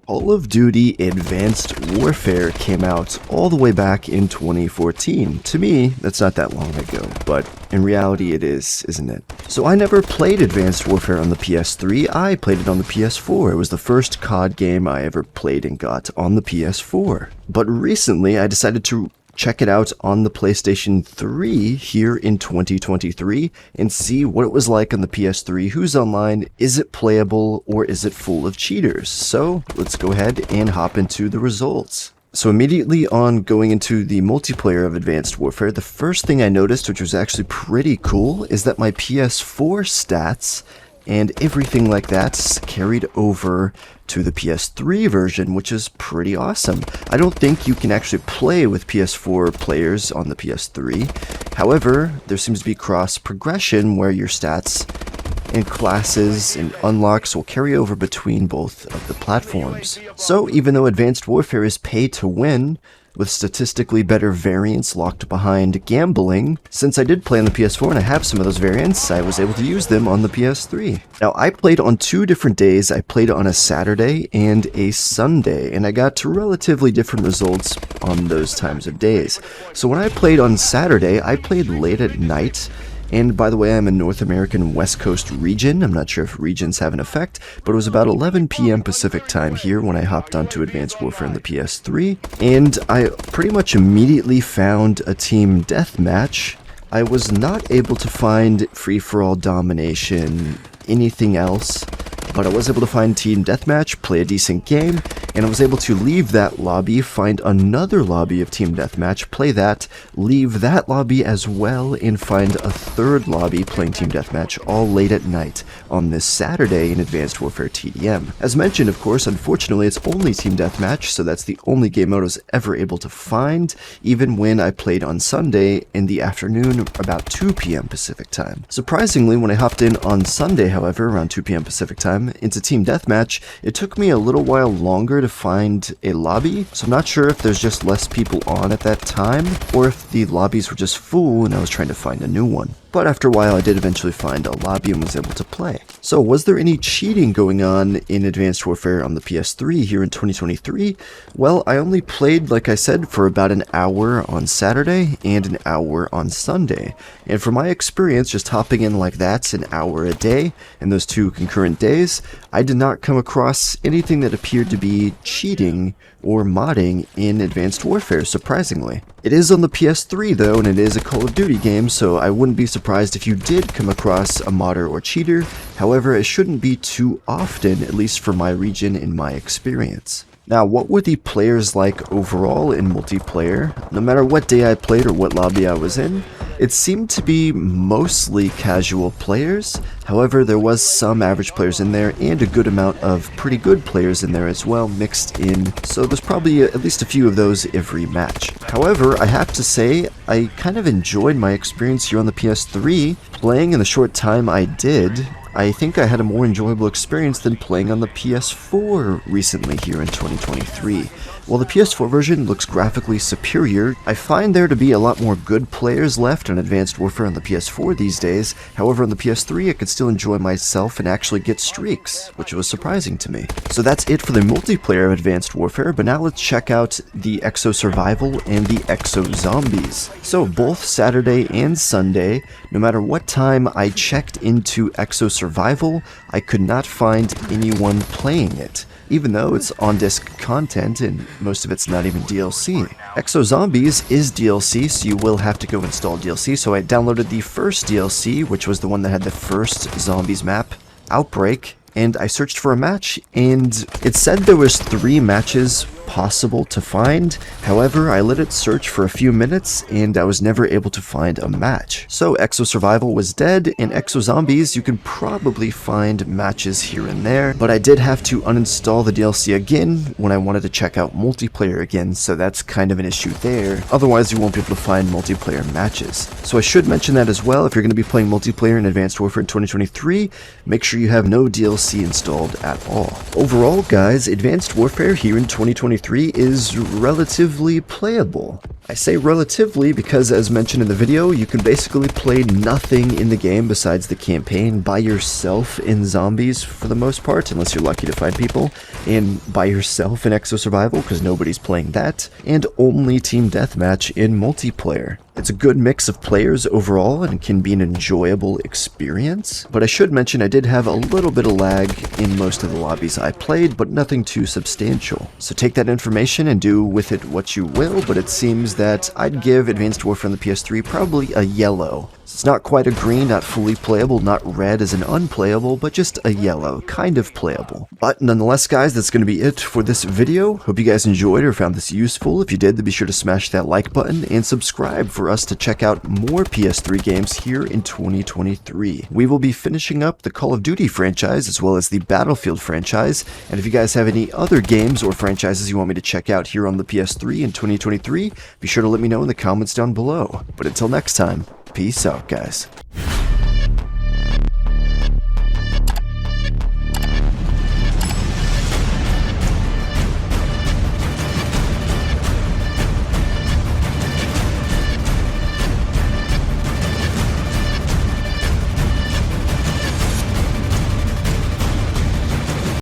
Call of Duty Advanced Warfare came out all the way back in 2014. To me, that's not that long ago, but in reality it is, isn't it? So I never played Advanced Warfare on the PS3, I played it on the PS4. It was the first COD game I ever played and got on the PS4. But recently I decided to check it out on the PlayStation 3 here in 2023 and see what it was like on the PS3. Who's online? Is it playable or is it full of cheaters? So let's go ahead and hop into the results. So immediately on going into the multiplayer of Advanced Warfare, the first thing I noticed, which was actually pretty cool, is that my PS4 stats and everything like that's carried over to the PS3 version, which is pretty awesome. I don't think you can actually play with PS4 players on the PS3. However, there seems to be cross progression where your stats and classes and unlocks will carry over between both of the platforms. So even though Advanced Warfare is pay to win, with statistically better variants locked behind gambling, since I did play on the PS4 and I have some of those variants, I was able to use them on the PS3. Now, I played on 2 different days. I played on a Saturday and a Sunday, and I got relatively different results on those times of days. So when I played on Saturday, I played late at night. And by the way, I'm in North American West Coast region. I'm not sure if regions have an effect, but it was about 11 p.m. Pacific time here when I hopped onto Advanced Warfare on the PS3. And I pretty much immediately found a team deathmatch. I was not able to find free-for-all domination, anything else, but I was able to find team deathmatch, play a decent game, and I was able to leave that lobby, find another lobby of team deathmatch, play that, leave that lobby as well, and find a third lobby playing team deathmatch all late at night on this Saturday in Advanced Warfare TDM. As mentioned, of course, unfortunately it's only team deathmatch, so that's the only game mode I was ever able to find, even when I played on Sunday in the afternoon about 2 p.m. Pacific time. Surprisingly, when I hopped in on Sunday, however, around 2 p.m. Pacific time, into team deathmatch, it took me a little while longer to find a lobby, so I'm not sure if there's just less people on at that time, or if the lobbies were just full and I was trying to find a new one. But after a while I did eventually find a lobby and was able to play. So was there any cheating going on in Advanced Warfare on the PS3 here in 2023? Well, I only played, like I said, for about an hour on Saturday and an hour on Sunday. And from my experience, just hopping in like that's an hour a day in those 2 concurrent days, I did not come across anything that appeared to be cheating or modding in Advanced Warfare, surprisingly. It is on the PS3 though, and it is a Call of Duty game, so I wouldn't be surprised if you did come across a modder or cheater. However, it shouldn't be too often, at least for my region in my experience. Now, what were the players like overall in multiplayer? No matter what day I played or what lobby I was in, it seemed to be mostly casual players. However, there was some average players in there and a good amount of pretty good players in there as well mixed in, so there's probably at least a few of those every match. However, I have to say, I kind of enjoyed my experience here on the PS3. Playing in the short time I did, I think I had a more enjoyable experience than playing on the PS4 recently here in 2023. While the PS4 version looks graphically superior, I find there to be a lot more good players left in Advanced Warfare on the PS4 these days. However, on the PS3 I could still enjoy myself and actually get streaks, which was surprising to me. So that's it for the multiplayer of Advanced Warfare, but now let's check out the Exo Survival and the Exo Zombies. So both Saturday and Sunday, no matter what time I checked into Exo Survival, I could not find anyone playing it, even though it's on-disc content and most of it's not even DLC. Exo Zombies is DLC, so you will have to go install DLC, so I downloaded the first DLC, which was the one that had the first Zombies map, Outbreak, and I searched for a match, and it said there was 3 matches possible to find. However, I let it search for a few minutes and I was never able to find a match. So Exo Survival was dead, and Exo Zombies you can probably find matches here and there, but I did have to uninstall the DLC again when I wanted to check out multiplayer again, so that's kind of an issue there. Otherwise you won't be able to find multiplayer matches. So I should mention that as well. If you're going to be playing multiplayer in Advanced Warfare in 2023, make sure you have no DLC installed at all. Overall guys, Advanced Warfare here in 2023 2023 is relatively playable. I say relatively because, as mentioned in the video, you can basically play nothing in the game besides the campaign by yourself in zombies for the most part, unless you're lucky to find people, and by yourself in Exo Survival because nobody's playing that, and only Team Deathmatch in multiplayer. It's a good mix of players overall and can be an enjoyable experience, but I should mention I did have a little bit of lag in most of the lobbies I played, but nothing too substantial. So take that information and do with it what you will, but it seems that I'd give Advanced Warfare on the PS3 probably a yellow. It's not quite a green, not fully playable, not red as an unplayable, but just a yellow, kind of playable. But nonetheless, guys, that's going to be it for this video. Hope you guys enjoyed or found this useful. If you did, then be sure to smash that like button and subscribe for us to check out more PS3 games here in 2023. We will be finishing up the Call of Duty franchise as well as the Battlefield franchise, and if you guys have any other games or franchises you want me to check out here on the PS3 in 2023, be sure to let me know in the comments down below. But until next time, peace out, guys.